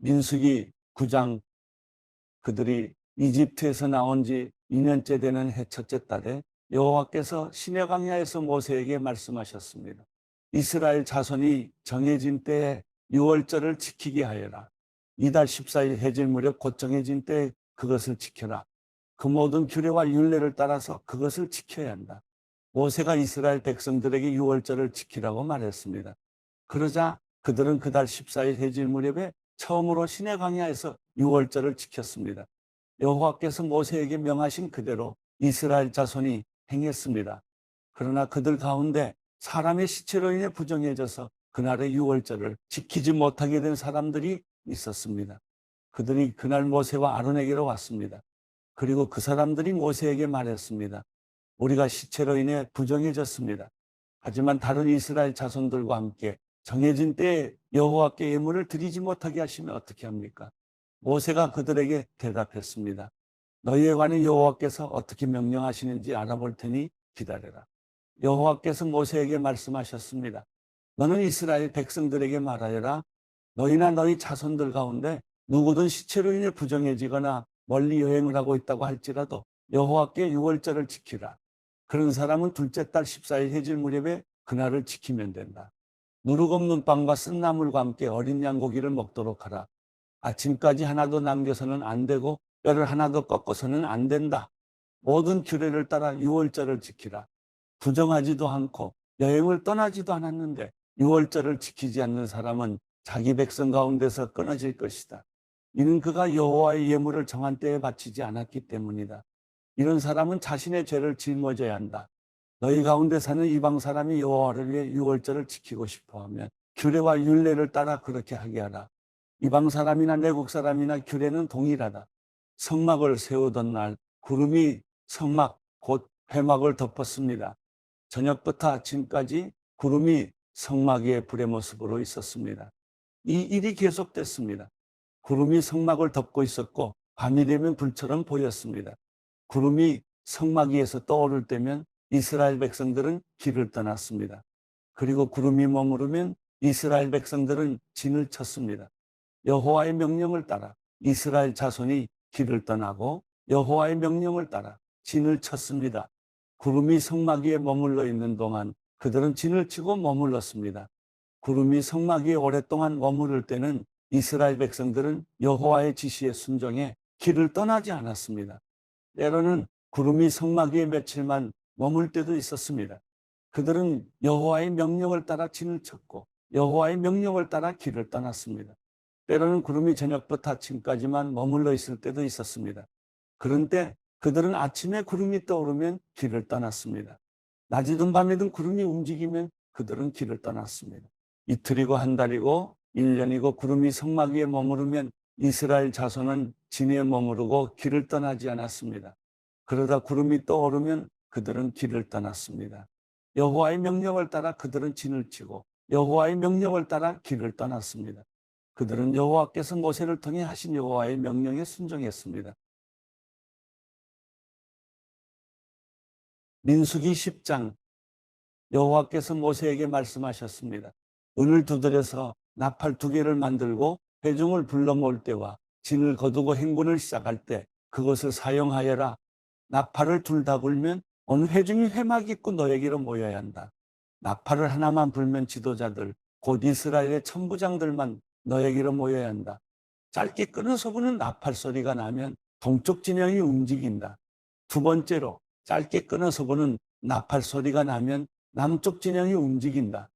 민수기 9장 그들이 이집트에서 나온 지 2년째 되는 해 첫째 달에 여호와께서 시내 광야에서 모세에게 말씀하셨습니다. 이스라엘 자손이 정해진 때에 유월절을 지키게 하여라. 이달 14일 해질 무렵 곧 정해진 때에 그것을 지켜라. 그 모든 규례와 율례를 따라서 그것을 지켜야 한다. 모세가 이스라엘 백성들에게 유월절을 지키라고 말했습니다. 그러자 그들은 그달 14일 해질 무렵에 처음으로 시내 광야에서 유월절을 지켰습니다. 여호와께서 모세에게 명하신 그대로 이스라엘 자손이 행했습니다. 그러나 그들 가운데 사람의 시체로 인해 부정해져서 그날의 유월절을 지키지 못하게 된 사람들이 있었습니다. 그들이 그날 모세와 아론에게로 왔습니다. 그리고 그 사람들이 모세에게 말했습니다. 우리가 시체로 인해 부정해졌습니다. 하지만 다른 이스라엘 자손들과 함께 정해진 때에 여호와께 예물을 드리지 못하게 하시면 어떻게 합니까? 모세가 그들에게 대답했습니다. 너희에 관해 여호와께서 어떻게 명령하시는지 알아볼 테니 기다려라. 여호와께서 모세에게 말씀하셨습니다. 너는 이스라엘 백성들에게 말하여라. 너희나 너희 자손들 가운데 누구든 시체로 인해 부정해지거나 멀리 여행을 하고 있다고 할지라도 여호와께 유월절을 지키라. 그런 사람은 둘째 달 14일 해질 무렵에 그날을 지키면 된다. 누룩 없는 빵과 쓴 나물과 함께 어린 양고기를 먹도록 하라. 아침까지 하나도 남겨서는 안 되고 뼈를 하나도 꺾어서는 안 된다. 모든 규례를 따라 유월절을 지키라. 부정하지도 않고 여행을 떠나지도 않았는데 유월절을 지키지 않는 사람은 자기 백성 가운데서 끊어질 것이다. 이는 그가 여호와의 예물을 정한 때에 바치지 않았기 때문이다. 이런 사람은 자신의 죄를 짊어져야 한다. 너희 가운데 사는 이방 사람이 여호와를 위해 유월절을 지키고 싶어하면 규례와 율례를 따라 그렇게 하게 하라. 이방 사람이나 내국 사람이나 규례는 동일하다. 성막을 세우던 날 구름이 성막 곧 회막을 덮었습니다. 저녁부터 아침까지 구름이 성막 위에 불의 모습으로 있었습니다. 이 일이 계속됐습니다. 구름이 성막을 덮고 있었고 밤이 되면 불처럼 보였습니다. 구름이 성막 위에서 떠오를 때면 이스라엘 백성들은 길을 떠났습니다. 그리고 구름이 머무르면 이스라엘 백성들은 진을 쳤습니다. 여호와의 명령을 따라 이스라엘 자손이 길을 떠나고 여호와의 명령을 따라 진을 쳤습니다. 구름이 성막 위에 머물러 있는 동안 그들은 진을 치고 머물렀습니다. 구름이 성막 위에 오랫동안 머무를 때는 이스라엘 백성들은 여호와의 지시에 순종해 길을 떠나지 않았습니다. 때로는 구름이 성막 위에 며칠만 머물 때도 있었습니다. 그들은 여호와의 명령을 따라 진을 쳤고 여호와의 명령을 따라 길을 떠났습니다. 때로는 구름이 저녁부터 아침까지만 머물러 있을 때도 있었습니다. 그런 때 그들은 아침에 구름이 떠오르면 길을 떠났습니다. 낮이든 밤이든 구름이 움직이면 그들은 길을 떠났습니다. 이틀이고 한 달이고 1년이고 구름이 성막 위에 머무르면 이스라엘 자손은 진에 머무르고 길을 떠나지 않았습니다. 그러다 구름이 떠오르면 그들은 길을 떠났습니다. 여호와의 명령을 따라 그들은 진을 치고 여호와의 명령을 따라 길을 떠났습니다. 그들은 여호와께서 모세를 통해 하신 여호와의 명령에 순종했습니다. 민수기 10장 여호와께서 모세에게 말씀하셨습니다. 은을 두드려서 나팔 2개를 만들고 회중을 불러 모을 때와 진을 거두고 행군을 시작할 때 그것을 사용하여라. 나팔을 둘 다 불면 온 회중이 회막 있고 너에게로 모여야 한다. 나팔을 하나만 불면 지도자들 곧 이스라엘의 천부장들만 너에게로 모여야 한다. 짧게 끊어서 부는 나팔 소리가 나면 동쪽 진영이 움직인다. 두 번째로 짧게 끊어서 부는 나팔 소리가 나면 남쪽 진영이 움직인다.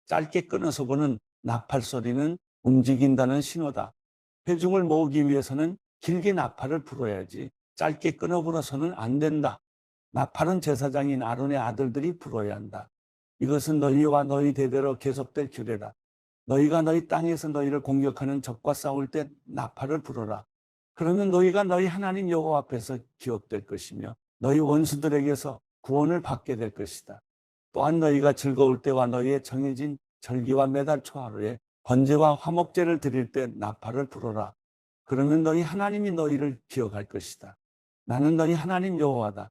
짧게 끊어서 부는 나팔 소리는 움직인다는 신호다. 회중을 모으기 위해서는 길게 나팔을 불어야지 짧게 끊어 불어서는 안 된다. 나팔은 제사장인 아론의 아들들이 불어야 한다. 이것은 너희와 너희 대대로 계속될 규례다. 너희가 너희 땅에서 너희를 공격하는 적과 싸울 때 나팔을 불어라. 그러면 너희가 너희 하나님 여호와 앞에서 기억될 것이며 너희 원수들에게서 구원을 받게 될 것이다. 또한 너희가 즐거울 때와 너희의 정해진 절기와 매달 초하루에 번제와 화목제를 드릴 때 나팔을 불어라. 그러면 너희 하나님이 너희를 기억할 것이다. 나는 너희 하나님 여호와다.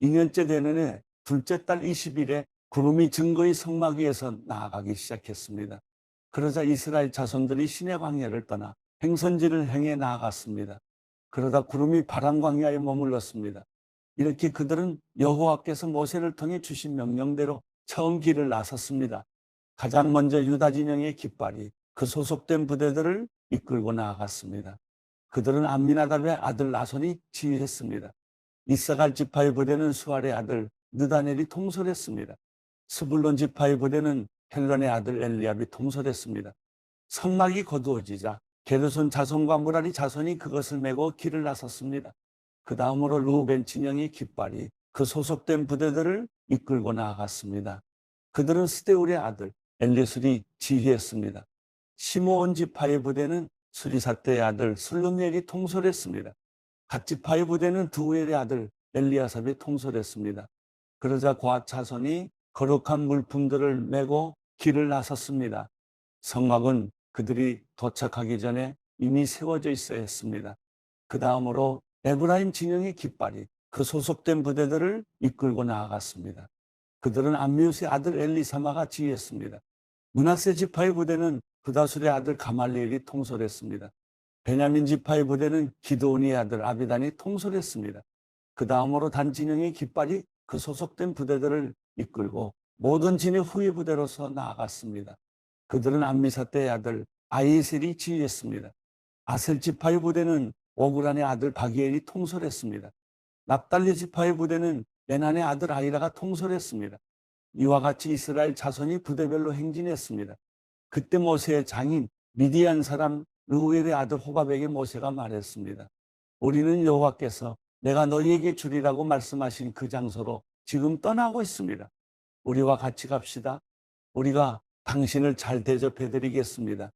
2년째 되는 해 둘째 달 20일에 구름이 증거의 성막 위에서 나아가기 시작했습니다. 그러자 이스라엘 자손들이 시내 광야를 떠나 행선지를 행해 나아갔습니다. 그러다 구름이 바람 광야에 머물렀습니다. 이렇게 그들은 여호와께서 모세를 통해 주신 명령대로 처음 길을 나섰습니다. 가장 먼저 유다 진영의 깃발이 그 소속된 부대들을 이끌고 나아갔습니다. 그들은 암미나답의 아들 나손이 지휘했습니다. 이사갈 지파의 부대는 수알의 아들 느다넬이 통솔했습니다. 스불론 지파의 부대는 헬론의 아들 엘리압이 통솔했습니다. 성막이 거두어지자 게르손 자손과 무라리 자손이 그것을 메고 길을 나섰습니다. 그 다음으로 루벤 진영의 깃발이 그 소속된 부대들을 이끌고 나아갔습니다. 그들은 스데울의 아들 엘리술이 지휘했습니다. 시므온 지파의 부대는 수리사떼의 아들 슬루미엘이 통솔했습니다. 갓 지파의 부대는 두우엘의 아들 엘리아삽이 통솔했습니다. 그러자 곶 자손이 거룩한 물품들을 메고 길을 나섰습니다. 성막은 그들이 도착하기 전에 이미 세워져 있어야 했습니다. 그 다음으로 에브라임 진영의 깃발이 그 소속된 부대들을 이끌고 나아갔습니다. 그들은 암미우스의 아들 엘리사마가 지휘했습니다. 므낫세 지파의 부대는 브다술의 아들 가말리엘이 통솔했습니다. 베냐민 지파의 부대는 기드온의 아들 아비단이 통솔했습니다. 그 다음으로 단 진영의 깃발이 그 소속된 부대들을 이끌고 모든 진의 후위 부대로서 나아갔습니다. 그들은 암미사떼의 아들 아이셀이 지휘했습니다. 아셀 지파의 부대는 오그란의 아들 바기엘이 통솔했습니다. 납달리 지파의 부대는 베난의 아들 아이라가 통솔했습니다. 이와 같이 이스라엘 자손이 부대별로 행진했습니다. 그때 모세의 장인 미디안 사람 르우엘의 아들 호밥에게 모세가 말했습니다. 우리는 여호와께서 내가 너희에게 주리라고 말씀하신 그 장소로 지금 떠나고 있습니다. 우리와 같이 갑시다. 우리가 당신을 잘 대접해 드리겠습니다.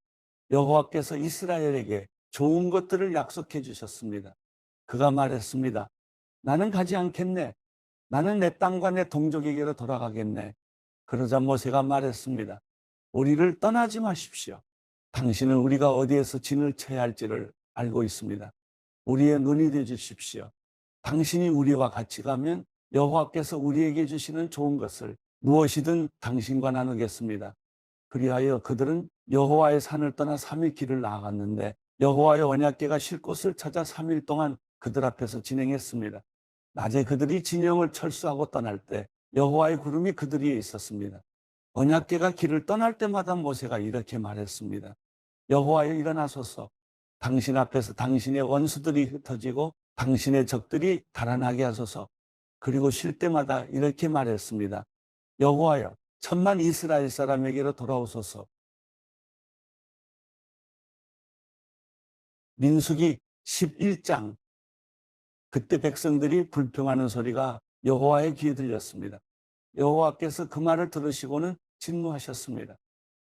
여호와께서 이스라엘에게 좋은 것들을 약속해 주셨습니다. 그가 말했습니다. 나는 가지 않겠네. 나는 내 땅과 내 동족에게로 돌아가겠네. 그러자 모세가 말했습니다. 우리를 떠나지 마십시오. 당신은 우리가 어디에서 진을 쳐야 할지를 알고 있습니다. 우리의 눈이 되어 주십시오. 당신이 우리와 같이 가면 여호와께서 우리에게 주시는 좋은 것을 무엇이든 당신과 나누겠습니다. 그리하여 그들은 여호와의 산을 떠나 3일 길을 나아갔는데 여호와의 언약궤가 쉴 곳을 찾아 3일 동안 그들 앞에서 진행했습니다. 낮에 그들이 진영을 철수하고 떠날 때 여호와의 구름이 그들 위에 있었습니다. 언약궤가 길을 떠날 때마다 모세가 이렇게 말했습니다. 여호와여 일어나소서. 당신 앞에서 당신의 원수들이 흩어지고 당신의 적들이 달아나게 하소서. 그리고 쉴 때마다 이렇게 말했습니다. 여호와여 천만 이스라엘 사람에게로 돌아오소서. 민수기 11장. 그때 백성들이 불평하는 소리가 여호와의 귀에 들렸습니다. 여호와께서 그 말을 들으시고는 진노하셨습니다.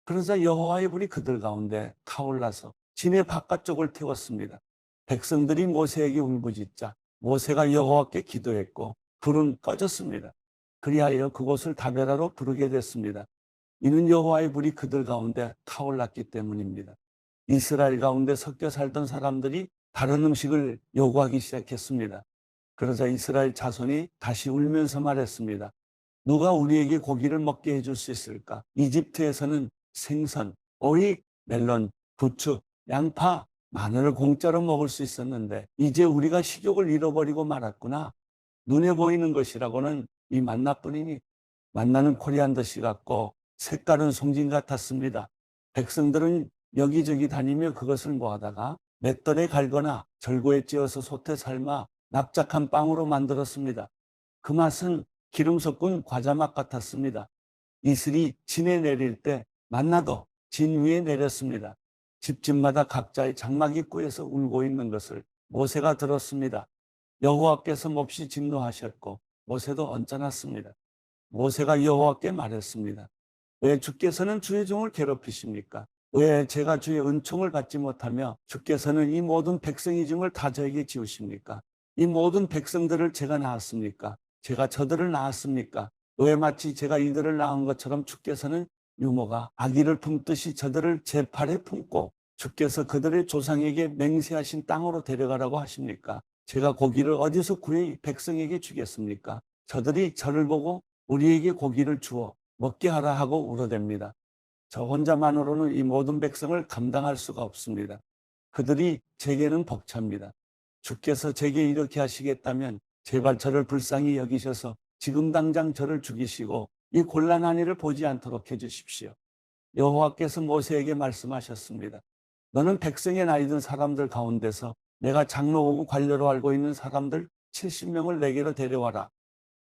그러자 여호와의 불이 그들 가운데 타올라서 진의 바깥쪽을 태웠습니다. 백성들이 모세에게 울부짖자 모세가 여호와께 기도했고 불은 꺼졌습니다. 그리하여 그곳을 다베라로 부르게 됐습니다. 이는 여호와의 불이 그들 가운데 타올랐기 때문입니다. 이스라엘 가운데 섞여 살던 사람들이 다른 음식을 요구하기 시작했습니다. 그러자 이스라엘 자손이 다시 울면서 말했습니다. 누가 우리에게 고기를 먹게 해줄 수 있을까? 이집트에서는 생선, 오이, 멜론, 부추, 양파, 마늘을 공짜로 먹을 수 있었는데 이제 우리가 식욕을 잃어버리고 말았구나. 눈에 보이는 것이라고는 이 만나뿐이니 만나는 코리안더씨 같고 색깔은 송진 같았습니다. 백성들은 여기저기 다니며 그것을 모아다가 맷돌에 갈거나 절구에 찧어서 솥에 삶아 납작한 빵으로 만들었습니다. 그 맛은 기름 섞은 과자맛 같았습니다. 이슬이 진에 내릴 때 만나도 진 위에 내렸습니다. 집집마다 각자의 장막 입구에서 울고 있는 것을 모세가 들었습니다. 여호와께서 몹시 진노하셨고 모세도 언짢았습니다. 모세가 여호와께 말했습니다. 왜 주께서는 주의 종을 괴롭히십니까? 왜 제가 주의 은총을 받지 못하며 주께서는 이 모든 백성의 증을 다 저에게 지우십니까? 이 모든 백성들을 제가 낳았습니까? 제가 저들을 낳았습니까? 왜 마치 제가 이들을 낳은 것처럼 주께서는 유모가 아기를 품듯이 저들을 제 팔에 품고 주께서 그들의 조상에게 맹세하신 땅으로 데려가라고 하십니까? 제가 고기를 어디서 구해 백성에게 주겠습니까? 저들이 저를 보고 우리에게 고기를 주어 먹게 하라 하고 울어댑니다. 저 혼자만으로는 이 모든 백성을 감당할 수가 없습니다. 그들이 제게는 벅찹니다. 주께서 제게 이렇게 하시겠다면 제발 저를 불쌍히 여기셔서 지금 당장 저를 죽이시고 이 곤란한 일을 보지 않도록 해주십시오. 여호와께서 모세에게 말씀하셨습니다. 너는 백성의 나이 든 사람들 가운데서 내가 장로고 관료로 알고 있는 사람들 70명을 내게로 데려와라.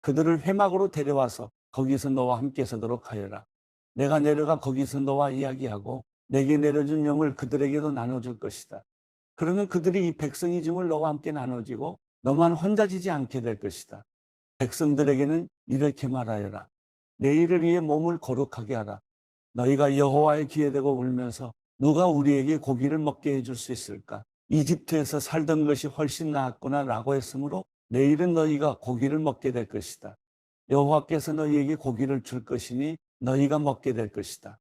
그들을 회막으로 데려와서 거기서 너와 함께 서도록 하여라. 내가 내려가 거기서 너와 이야기하고 내게 내려준 영을 그들에게도 나눠줄 것이다. 그러면 그들이 이 백성의 짐을 너와 함께 나눠지고 너만 혼자 지지 않게 될 것이다. 백성들에게는 이렇게 말하여라. 내일을 위해 몸을 거룩하게 하라. 너희가 여호와의 귀에 대고 울면서 누가 우리에게 고기를 먹게 해줄 수 있을까? 이집트에서 살던 것이 훨씬 나았구나 라고 했으므로 내일은 너희가 고기를 먹게 될 것이다. 여호와께서 너희에게 고기를 줄 것이니 너희가 먹게 될 것이다.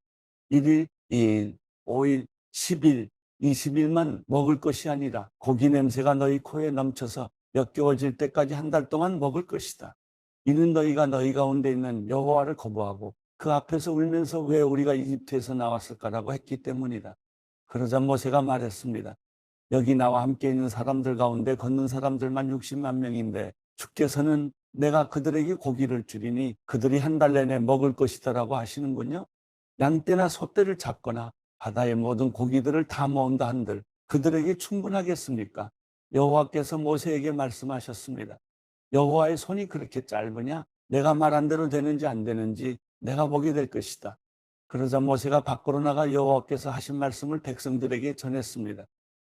1일, 2일, 5일, 10일, 20일만 먹을 것이 아니라 고기 냄새가 너희 코에 넘쳐서 역겨워질 때까지 한 달 동안 먹을 것이다. 이는 너희가 너희 가운데 있는 여호와를 거부하고 그 앞에서 울면서 왜 우리가 이집트에서 나왔을까라고 했기 때문이다. 그러자 모세가 말했습니다. 여기 나와 함께 있는 사람들 가운데 걷는 사람들만 60만 명인데 주께서는 내가 그들에게 고기를 주리니 그들이 한 달 내내 먹을 것이다라고 하시는군요. 양떼나 소떼를 잡거나 바다의 모든 고기들을 다 모은다 한들 그들에게 충분하겠습니까? 여호와께서 모세에게 말씀하셨습니다. 여호와의 손이 그렇게 짧으냐? 내가 말한 대로 되는지 안 되는지 내가 보게 될 것이다. 그러자 모세가 밖으로 나가 여호와께서 하신 말씀을 백성들에게 전했습니다.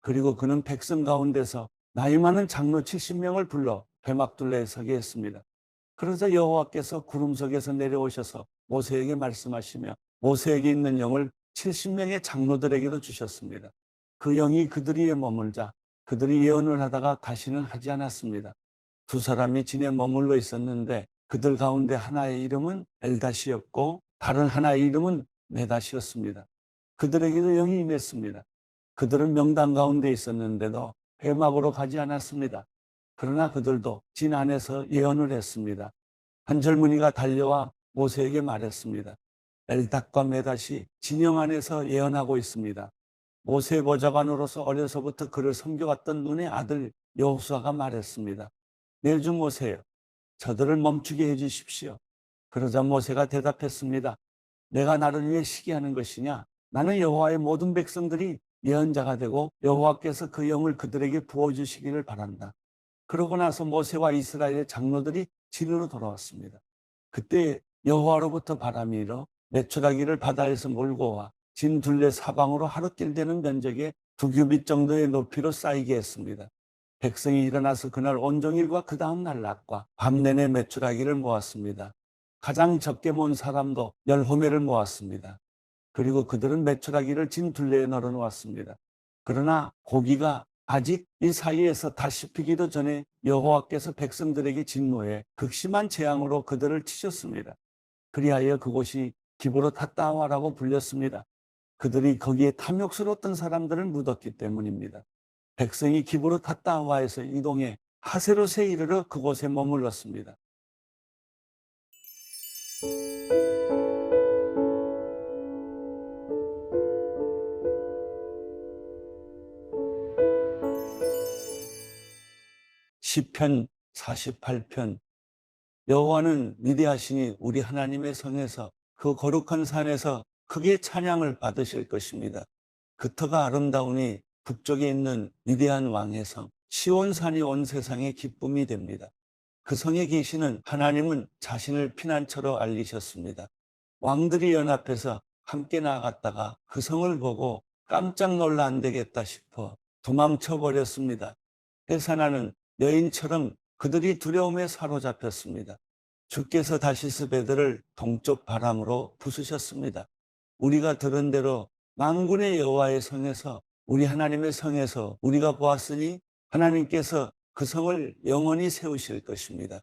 그리고 그는 백성 가운데서 나이 많은 장로 70명을 불러 회막 둘레에 서게 했습니다. 그러자 여호와께서 구름 속에서 내려오셔서 모세에게 말씀하시며 모세에게 있는 영을 70명의 장로들에게도 주셨습니다. 그 영이 그들 위에 머물자 그들이 예언을 하다가 다시는 하지 않았습니다. 두 사람이 진에 머물러 있었는데 그들 가운데 하나의 이름은 엘다시였고 다른 하나의 이름은 메다시였습니다. 그들에게도 영이 임했습니다. 그들은 명단 가운데 있었는데도 회막으로 가지 않았습니다. 그러나 그들도 진 안에서 예언을 했습니다. 한 젊은이가 달려와 모세에게 말했습니다. 엘닥과 메닷이 진영 안에서 예언하고 있습니다. 모세의 보좌관으로서 어려서부터 그를 섬겨왔던 눈의 아들 여호수아가 말했습니다. 내주 모세여, 저들을 멈추게 해주십시오. 그러자 모세가 대답했습니다. 내가 나를 위해 시기하는 것이냐? 나는 여호와의 모든 백성들이 예언자가 되고 여호와께서 그 영을 그들에게 부어주시기를 바란다. 그러고 나서 모세와 이스라엘의 장로들이 진으로 돌아왔습니다. 그때 여호와로부터 바람이 일어 메추라기를 바다에서 몰고 와 진 둘레 사방으로 하루길 되는 면적의 2규빗 정도의 높이로 쌓이게 했습니다. 백성이 일어나서 그날 온종일과 그 다음 날 낮과 밤 내내 메추라기를 모았습니다. 가장 적게 모은 사람도 10호매를 모았습니다. 그리고 그들은 메추라기를 진 둘레에 널어 놓았습니다. 그러나 고기가 아직 이 사이에서 다 씹히기도 전에 여호와께서 백성들에게 진노해 극심한 재앙으로 그들을 치셨습니다. 그리하여 그곳이 기브롯 핫다와라고 불렸습니다. 그들이 거기에 탐욕스러웠던 사람들을 묻었기 때문입니다. 백성이 기브롯 핫다와에서 이동해 하세롯에 이르러 그곳에 머물렀습니다. 시편 48편. 여호와는 위대하시니 우리 하나님의 성에서 그 거룩한 산에서 크게 찬양을 받으실 것입니다. 그 터가 아름다우니 북쪽에 있는 위대한 왕의 성 시온산이 온 세상의 기쁨이 됩니다. 그 성에 계시는 하나님은 자신을 피난처로 알리셨습니다. 왕들이 연합해서 함께 나아갔다가 그 성을 보고 깜짝 놀라 안 되겠다 싶어 도망쳐 버렸습니다. 해산하는 여인처럼 그들이 두려움에 사로잡혔습니다. 주께서 다시스 배들을 동쪽 바람으로 부수셨습니다. 우리가 들은 대로 만군의 여호와의 성에서 우리 하나님의 성에서 우리가 보았으니 하나님께서 그 성을 영원히 세우실 것입니다.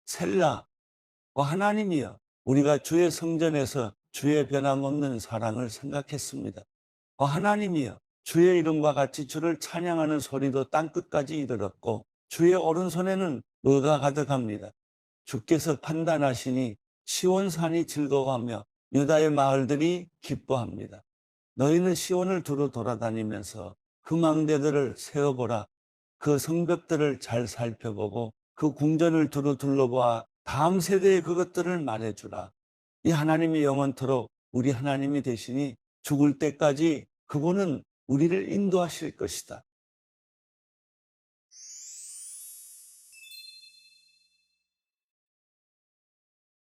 셀라, 하나님이여, 우리가 주의 성전에서 주의 변함없는 사랑을 생각했습니다. 하나님이여, 주의 이름과 같이 주를 찬양하는 소리도 땅끝까지 이르렀고 주의 오른손에는 의가 가득합니다. 주께서 판단하시니 시온산이 즐거워하며 유다의 마을들이 기뻐합니다. 너희는 시온을 두루 돌아다니면서 그 망대들을 세워보라. 그 성벽들을 잘 살펴보고 그 궁전을 두루 둘러보아 다음 세대에 그것들을 말해주라. 이 하나님이 영원토록 우리 하나님이 되시니 죽을 때까지 그분은 우리를 인도하실 것이다.